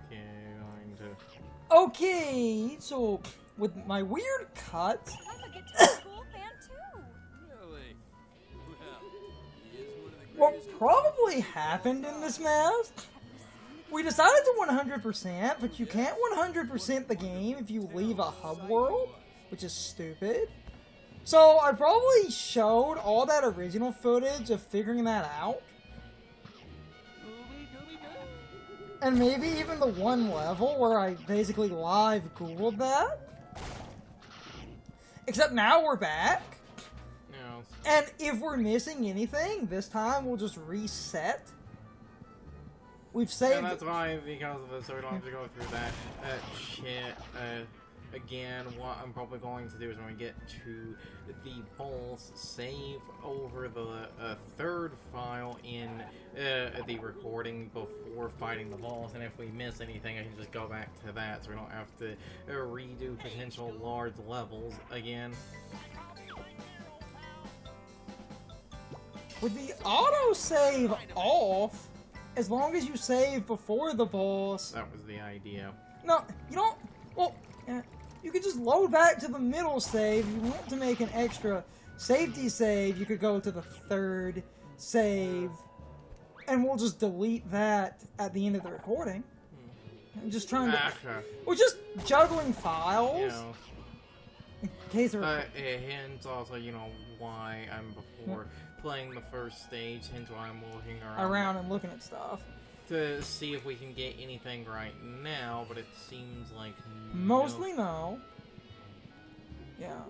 going to... Okay, so with my weird cut... I'm a Guitar School fan too! Really? Well, he is one of the What greatest probably happened in this mess, we decided to 100%, but you can't 100% the game if you leave a hub world, which is stupid. So I probably showed all that original footage of figuring that out. And maybe even the one level where I basically live Googled that. Except now we're back. No. And if we're missing anything, this time we'll just reset. We've saved... And that's why, because of this, so we don't have to go through that shit again. What I'm probably going to do is when we get to the boss, save over the third file in the recording before fighting the boss, and if we miss anything I can just go back to that so we don't have to redo potential large levels again. With the autosave off, as long as you save before the boss... That was the idea. No, you don't... Well, you could just load back to the middle save. If you want to make an extra safety save, you could go to the third save. And we'll just delete that at the end of the recording. I'm just trying to... We're just juggling files. You know. In case of... hence also, you know, why I'm before playing the first stage, hence why I'm looking around and looking at stuff. To see if we can get anything right now, but it seems like mostly no. Yeah.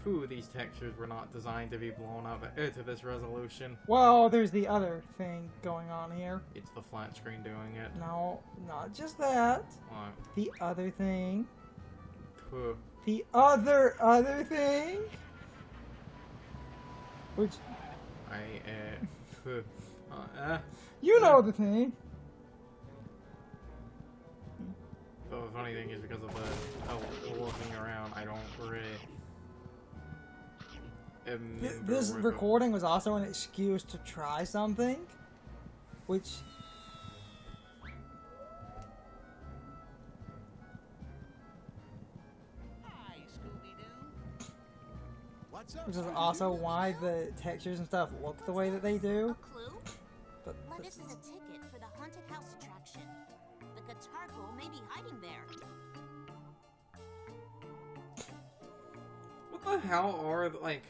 Ooh, these textures were not designed to be blown up to this resolution. Well, there's the other thing going on here. It's the flat screen doing it. No, not just that. What? The other thing. Huh. The other thing. Which... You know the thing. So the funny thing is because of the looking around, I don't really... This recording was also an excuse to try something, which... Hi, Scooby-Doo. What's up, Which is Scooby-Doo? also why the textures and stuff look the way that they do. A clue? But This is a ticket for the haunted house attraction. The guitar ghoul may be hiding there. What the hell are, like...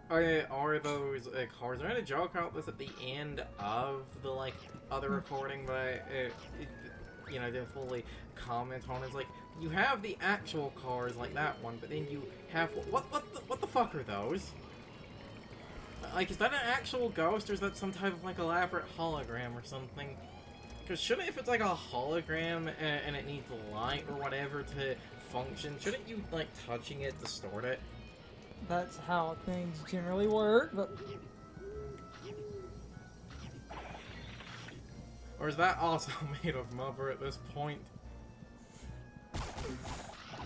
Are those cards? I'm gonna joke out this at the end of the, like, other recording, but you know, didn't fully comment on it. It's like, you have the actual cards, like that one, but then you have... What the fuck are those? Like, is that an actual ghost, or is that some type of, like, elaborate hologram or something? Because shouldn't, if it's, like, a hologram and it needs light or whatever to function, shouldn't you, like, touching it distort it? that's how things generally work, but... Or is that also made of rubber at this point?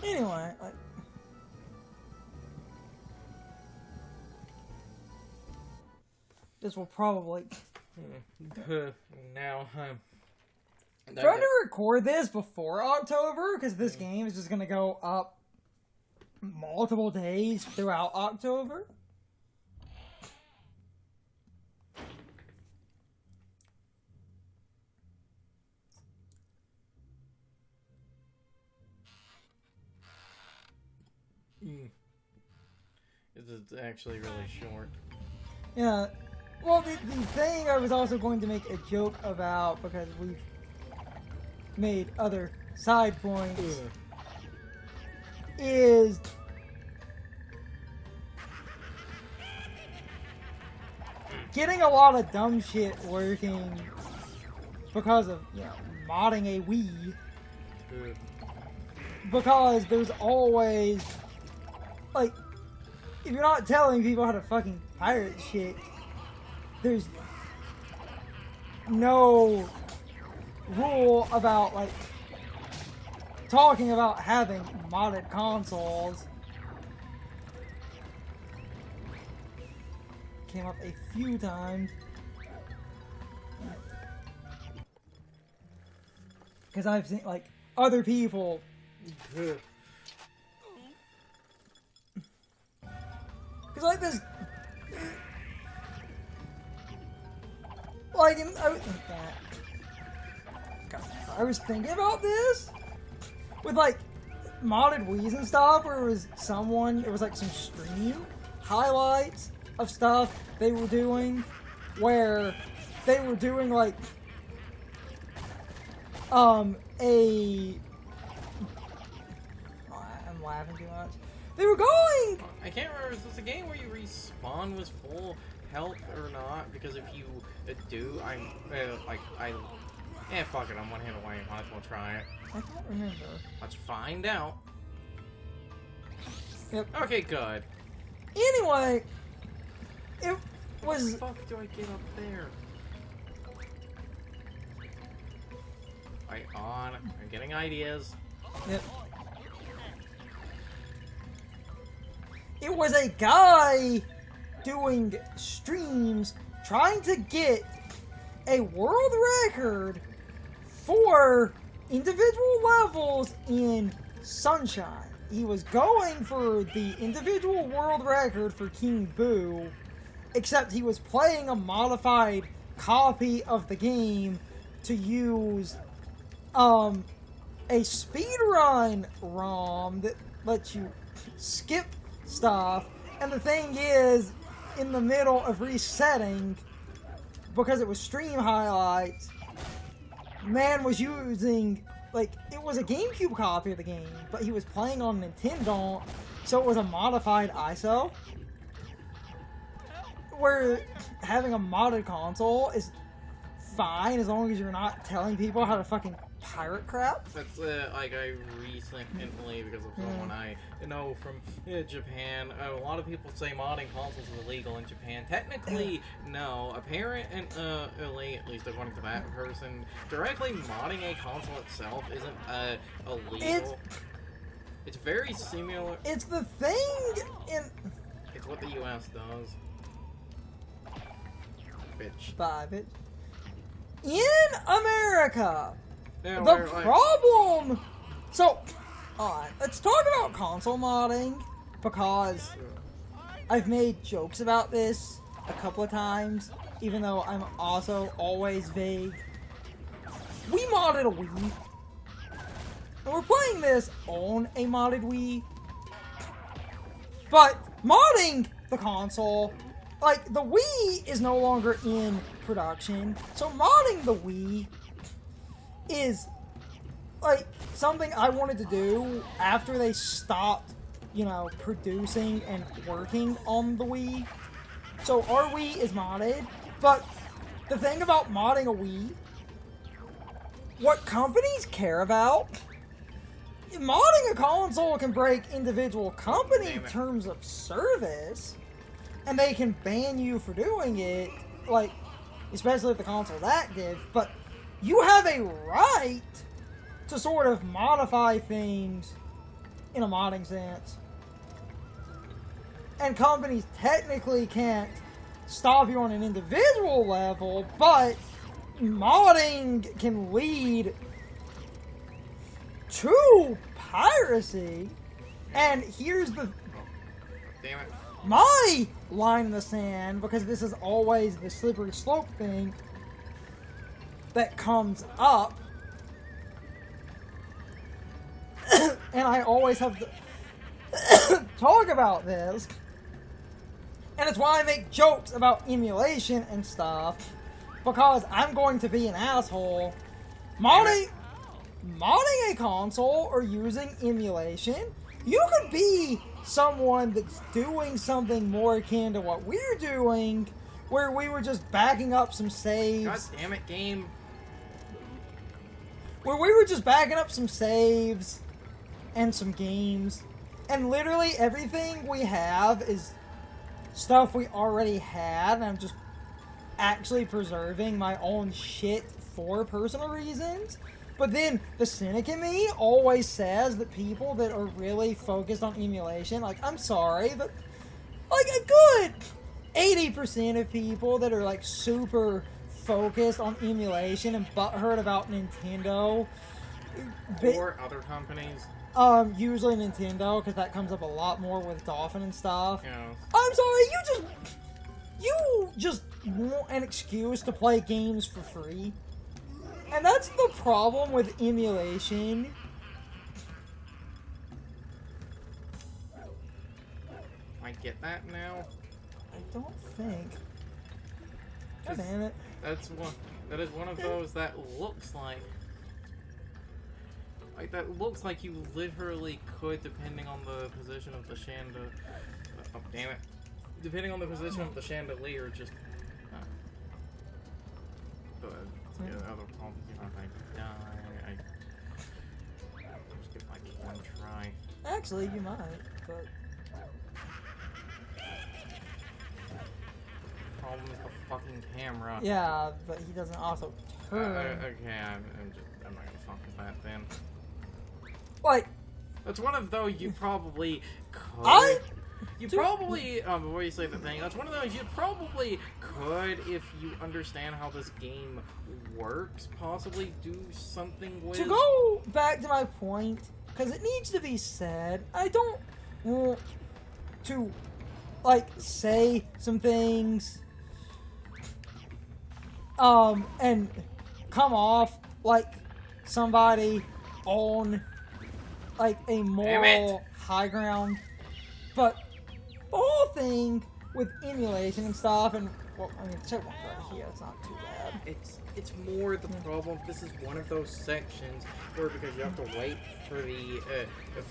Anyway, like... This will probably... Now, Trying to record this before October, because this game is just going to go up multiple days throughout October. It's actually really short. Yeah. Well, the thing I was also going to make a joke about, because we've made other side points, is getting a lot of dumb shit working because of, you know, modding a Wii. Because there's always, like, if you're not telling people how to fucking pirate shit, there's no rule about, like, talking about having modded consoles. Came up a few times. Because I've seen, like, other people... Because, like, this... Like, I was thinking about this with, like, modded Wii's and stuff, where it was like some stream highlights of stuff they were doing, where they were doing, like, I'm laughing too much. They were going! I can't remember, is this a game where you respawn with full health or not? Because if you do, fuck it, I'm one hit away, might as well try it. I can't remember. Let's find out. Yep. Okay, good. Anyway, it What was... the fuck do I get up there? Right on, I'm getting ideas. Yep. It was a guy doing streams trying to get a world record for individual levels in Sunshine. He was going for the individual world record for King Boo, except he was playing a modified copy of the game to use a speedrun ROM that lets you skip stuff, and the thing is, in the middle of resetting, because it was stream highlights, man was using, like, it was a GameCube copy of the game, but he was playing on Nintendo, so it was a modified ISO, where having a modded console is fine as long as you're not telling people how to fucking pirate crap. That's like I recently, because of someone I know from Japan, a lot of people say modding consoles is illegal in Japan. Technically, no. Apparently, at least according to that person, directly modding a console itself isn't illegal. It's very similar. It's the thing in... It's what the US does. Bitch. Bye, bitch. In America, Yeah, the we're, like, problem... So, alright, let's talk about console modding, because I've made jokes about this a couple of times, even though I'm also always vague. We modded a Wii, and we're playing this on a modded Wii, but modding the console, like, the Wii is no longer in production, so modding the Wii is, like, something I wanted to do after they stopped, you know, producing and working on the Wii. So our Wii is modded, but the thing about modding a Wii, what companies care about, modding a console can break individual company terms of service, and they can ban you for doing it, like, especially if the console's active, but you have a right to sort of modify things in a modding sense. And companies technically can't stop you on an individual level, but modding can lead to piracy. And here's the... Damn it. My line in the sand, because this is always the slippery slope thing that comes up, and I always have to talk about this, and it's why I make jokes about emulation and stuff, because I'm going to be an asshole. Modding a console or using emulation, you could be someone that's doing something more akin to what we're doing, where we were just backing up some saves. God damn it, game. Where we were just backing up some saves and some games, and literally everything we have is stuff we already had, and I'm just actually preserving my own shit for personal reasons. But then the cynic in me always says that people that are really focused on emulation, like, I'm sorry, but like a good 80% of people that are like super focused on emulation and butthurt about Nintendo Or other companies. Usually Nintendo, because that comes up a lot more with Dolphin and stuff. Yeah. I'm sorry, you just want an excuse to play games for free. And that's the problem with emulation. I get that now. I don't think. God damn it. That is one of those that looks like that looks like you literally could, depending on the position of the chandelier. Oh, damn it. Depending on the position of the chandelier, just. The other problem, if I die, I just get like one try. Actually, you might, but. Problem is the fucking camera. Yeah, but he doesn't also turn. Okay, I'm not gonna fuck with that then. Like, That's one of those you probably could. Before you say the thing, that's one of those you probably could, if you understand how this game works, possibly do something with. to go back to my point, because it needs to be said, I don't want to, like, say some things, and come off like somebody on, like, a moral high ground, but the whole thing with emulation and stuff, and, well, I mean, check one right here, it's not too bad. It's more the problem. This is one of those sections where, because you have to wait for the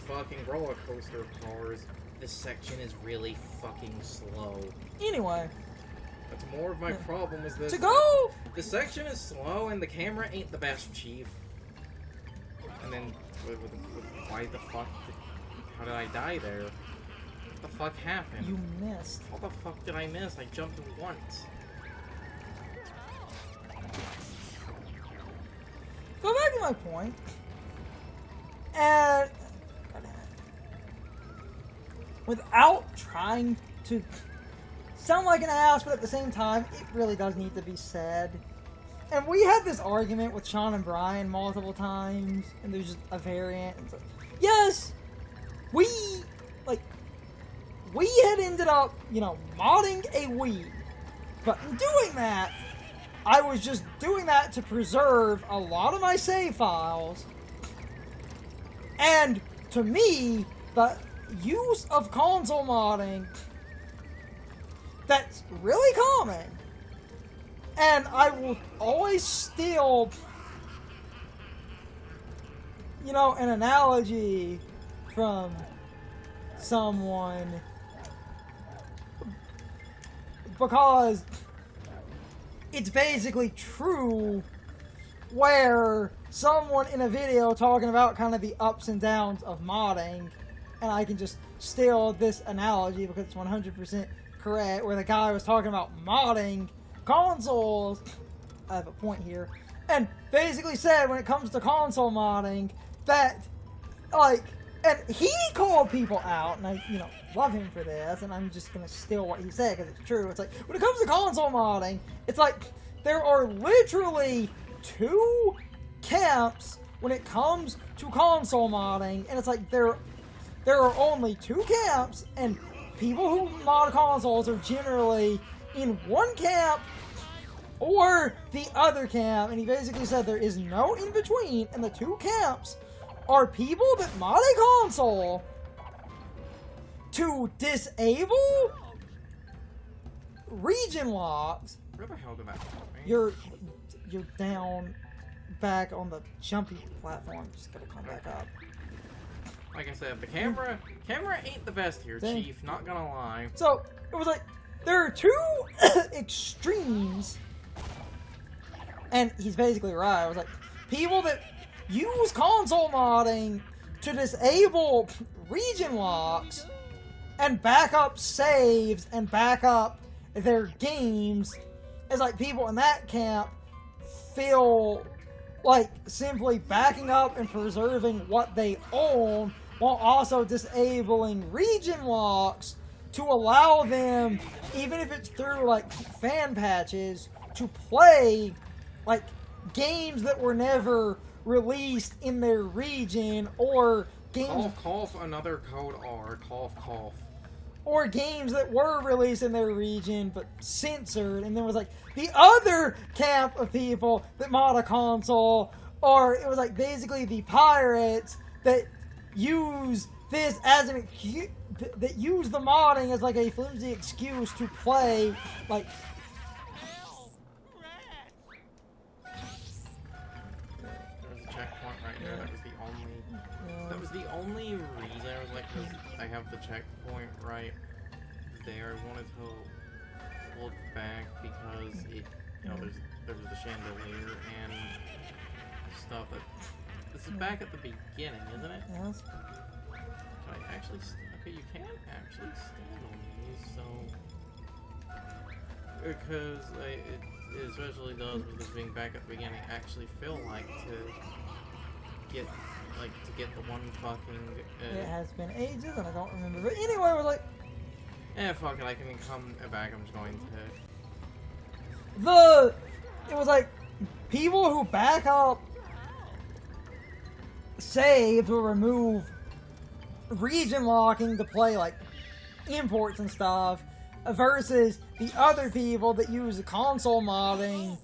fucking roller coaster cars, this section is really fucking slow. Anyway, That's more of my problem is this. to go! The section is slow and the camera ain't the best, Chief. And then, why the fuck? How did I die there? What the fuck happened? You missed. How the fuck did I miss? I jumped once. Go back to my point. And without trying to sound like an ass, but at the same time, it really does need to be said. And we had this argument with Sean and Brian multiple times, and there's just a variant. And so, yes, we had ended up, modding a Wii. But in doing that, I was just doing that to preserve a lot of my save files. And to me, the use of console modding, that's really common. And I will always steal, an analogy from someone, because it's basically true, where someone in a video talking about kind of the ups and downs of modding, and I can just steal this analogy because it's 100% correct, where the guy was talking about modding consoles. I have a point here, and basically said when it comes to console modding that, and he called people out, and I, love him for this, and I'm just gonna steal what he said because it's true. It's like, when it comes to console modding, it's like there are literally two camps when it comes to console modding, and it's like there are only two camps, and people who mod consoles are generally in one camp or the other camp, and he basically said there is no in between, and the two camps are people that mod a console to disable region locks. Where the hell did that help me? You're down back on the jumpy platform. Just gotta come back up. Like I said, the camera ain't the best here, Dang. Chief. Not gonna lie. So it was like there are two extremes, and he's basically right. I was like, people that use console modding to disable region locks and back up saves and back up their games, is like people in that camp feel like simply backing up and preserving what they own while also disabling region locks to allow them, even if it's through like fan patches, to play like games that were never released in their region, or games Cough, cough, another code R. Cough, cough. or games that were released in their region but censored, and there was like the other camp of people that mod a console, or it was like basically the pirates that use this as that use the modding as like a flimsy excuse to play like. There's a checkpoint right there. That was the only reason I was like, 'cause I have the checkpoint right there. I wanted to look back because it, you know, there's the chandelier and stuff that. This is back at the beginning, isn't it? Yes. Can I actually? Okay, you can actually stand on these, so because it especially does with this being back at the beginning actually feel like to get the one fucking. It has been ages and I don't remember. But anyway, we're like, Fuck it, I can come back. I'm just going to. it was like people who back up saves will remove region locking to play like imports and stuff, versus the other people that use the console modding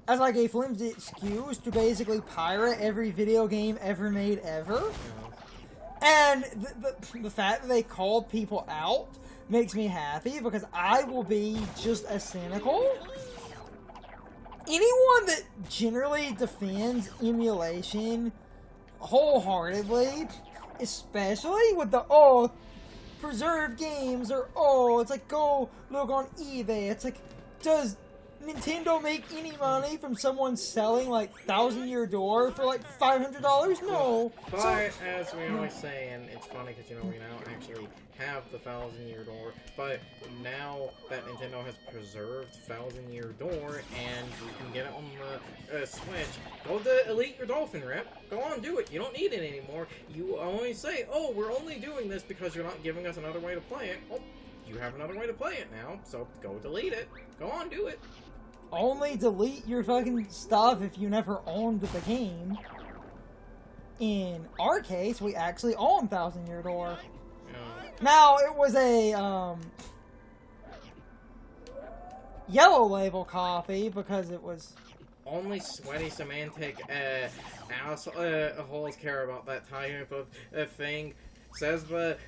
as like a flimsy excuse to basically pirate every video game ever made ever. And the fact that they called people out makes me happy, because I will be just as cynical. Anyone that generally defends emulation wholeheartedly, especially with the preserve games, or it's like go look on eBay. It's like, does Nintendo make any money from someone selling like 1,000-Year Door for like $500? No. But So, as we always say, and it's funny because, you know, we now actually have the 1,000-Year Door, but now that Nintendo has preserved 1,000-Year Door and you can get it on the Switch, go to Elite Your Dolphin Rip. Go on, do it. You don't need it anymore. You only say, oh, we're only doing this because you're not giving us another way to play it. Oh, you have another way to play it now, so go delete it. Go on, do it. only delete your fucking stuff if you never owned the game. In our case, we actually own 1,000-Year Door. Yeah. Now, it was a yellow label copy because it was. Only sweaty semantic assholes care about that type of thing. Says the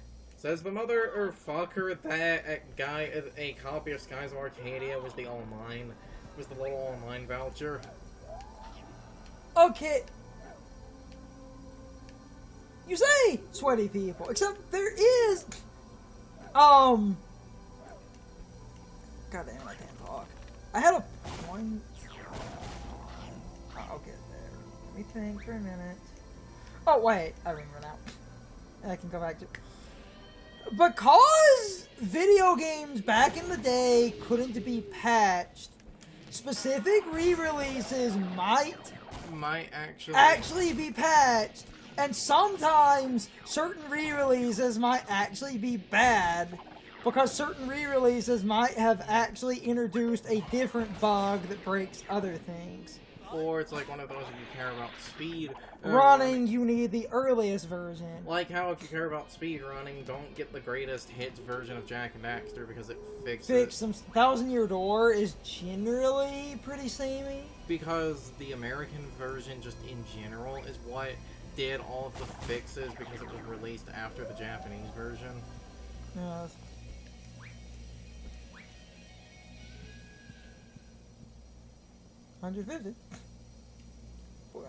mother or fucker that guy, a copy of Skies of Arcadia was the little online voucher. Okay. You say sweaty people, except there is. God damn, I can't talk. I had a point. I'll get there. Let me think for a minute. Oh, wait. I remember now. I can go back to. Because video games back in the day couldn't be patched, specific re-releases might actually be patched, and sometimes certain re-releases might actually be bad, because certain re-releases might have actually introduced a different bug that breaks other things. Or it's like one of those, if you care about speed Running, you need the earliest version. like how if you care about speed running, don't get the greatest hits version of Jak and Daxter because it fixes Fix some 1,000-Year Door is generally pretty samey. because the American version just in general is what did all of the fixes because it was released after the Japanese version. Yes. $150. Wow.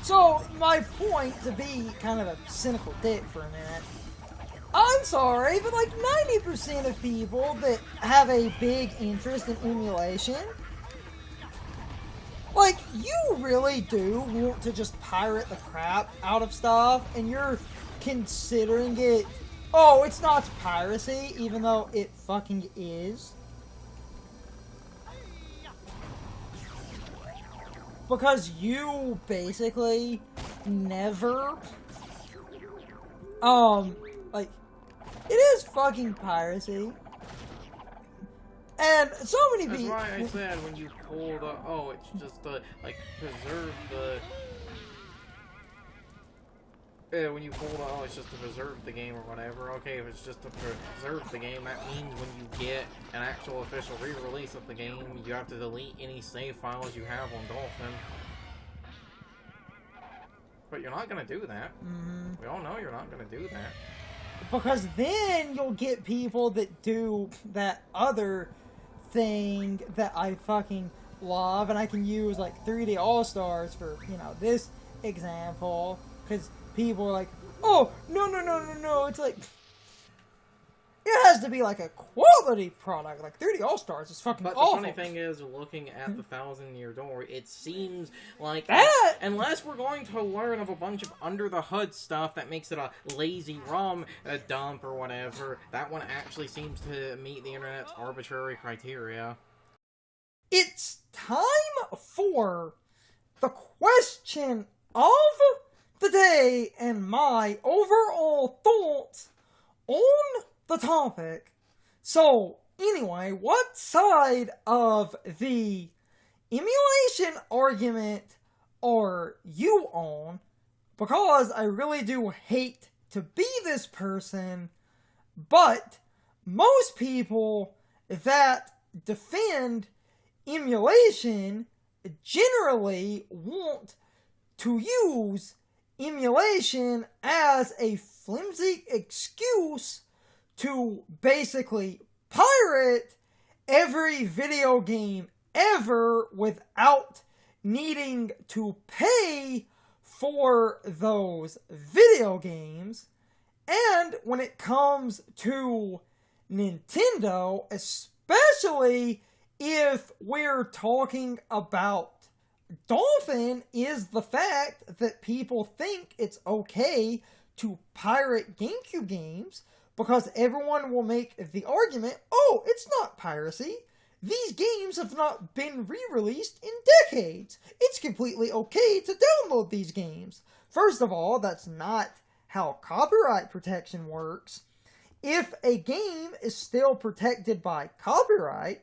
So, my point, to be kind of a cynical dick for a minute, I'm sorry, but like 90% of people that have a big interest in emulation, like, you really do want to just pirate the crap out of stuff, and you're considering it, oh, it's not piracy, even though it fucking is. Because you basically never, Like, it is fucking piracy. And so many That's people... why I said when you pull the... Oh, it's just to, like, preserve the... when you pull the... Oh, it's just to preserve the game or whatever. Okay, if it's just to preserve the game, that means when you get an actual official re-release of the game, you have to delete any save files you have on Dolphin. But you're not gonna do that. Mhm. We all know you're not gonna do that. Because then you'll get people that do that other thing that I fucking love, and I can use like 3D All-Stars for, you know, this example, because people are like, oh, no, it's like, it has to be like a quality product, like 3D All-Stars is fucking But the awful. funny thing is, looking at the 1,000-Year Door, it seems like That- unless we're going to learn of a bunch of under-the-hood stuff that makes it a lazy ROM dump or whatever, that one actually seems to meet the internet's arbitrary criteria. It's time for the question of the day and my overall thoughts on the topic. So, anyway, what side of the emulation argument are you on? Because I really do hate to be this person, but most people that defend emulation generally want to use emulation as a flimsy excuse to basically pirate every video game ever without needing to pay for those video games. And when it comes to Nintendo, especially if we're talking about Dolphin, is the fact that people think it's okay to pirate GameCube games because everyone will make the argument, oh, it's not piracy. These games have not been re-released in decades. It's completely okay to download these games. First of all, that's not how copyright protection works. If a game is still protected by copyright,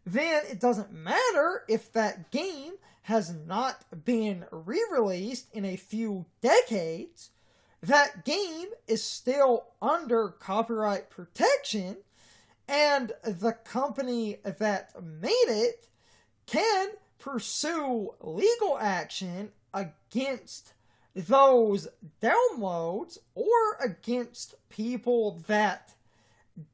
then it doesn't matter if that game has not been re-released in a few decades. That game is still under copyright protection, and the company that made it can pursue legal action against those downloads or against people that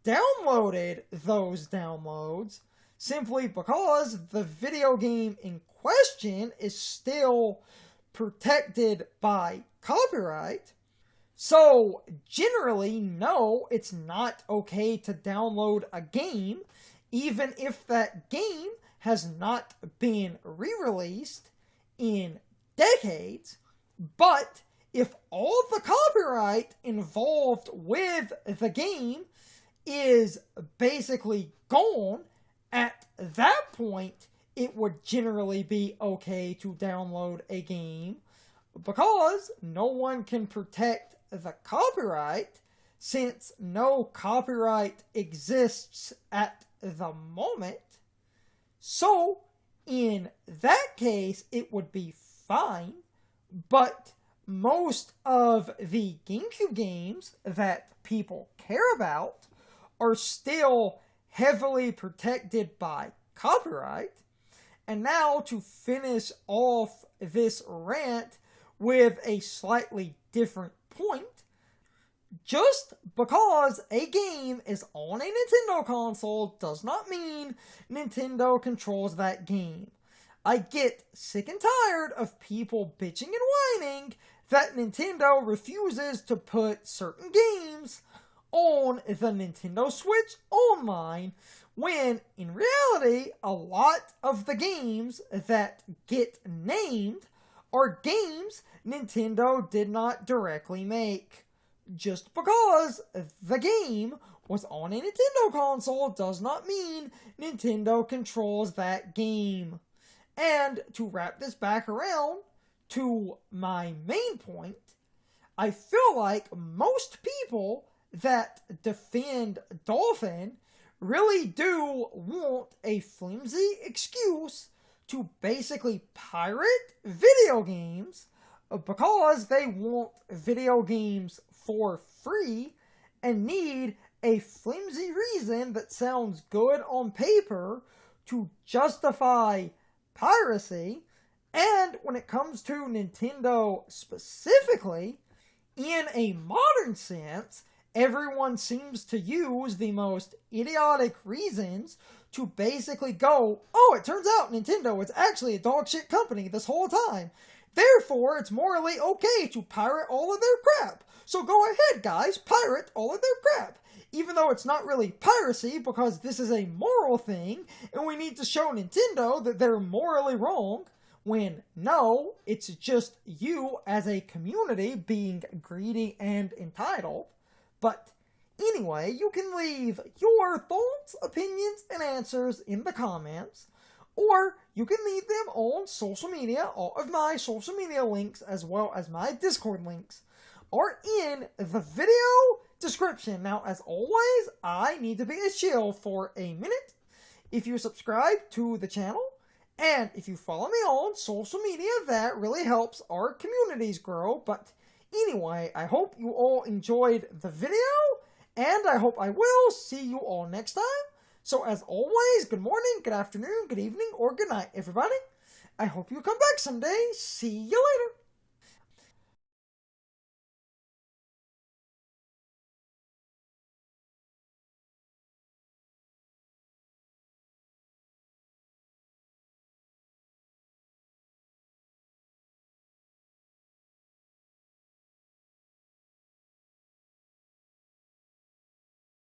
downloaded those downloads, simply because the video game in question is still protected by copyright. So, generally, no, it's not okay to download a game, even if that game has not been re-released in decades. But if all the copyright involved with the game is basically gone, at that point, it would generally be okay to download a game, because no one can protect the copyright, since no copyright exists at the moment. So, in that case, it would be fine, but most of the GameCube games that people care about are still heavily protected by copyright. And now, to finish off this rant with a slightly different point, just because a game is on a Nintendo console does not mean Nintendo controls that game. I get sick and tired of people bitching and whining that Nintendo refuses to put certain games on the Nintendo Switch Online, when in reality, a lot of the games that get named are games Nintendo did not directly make. Just because the game was on a Nintendo console does not mean Nintendo controls that game. And to wrap this back around to my main point, I feel like most people that defend Dolphin really do want a flimsy excuse to basically pirate video games because they want video games for free and need a flimsy reason that sounds good on paper to justify piracy. And when it comes to Nintendo specifically, in a modern sense, everyone seems to use the most idiotic reasons to basically go, oh, it turns out Nintendo is actually a dog shit company this whole time. Therefore, it's morally okay to pirate all of their crap. So go ahead, guys, pirate all of their crap. Even though it's not really piracy because this is a moral thing and we need to show Nintendo that they're morally wrong, when no, it's just you as a community being greedy and entitled. But anyway, you can leave your thoughts, opinions, and answers in the comments, or you can leave them on social media. All of my social media links, as well as my Discord links, are in the video description. Now, as always, I need to be a shill for a minute. If you subscribe to the channel, and if you follow me on social media, that really helps our communities grow. But anyway, I hope you all enjoyed the video, and I hope I will see you all next time. So as always, good morning, good afternoon, good evening, or good night, everybody. I hope you come back someday. See you later.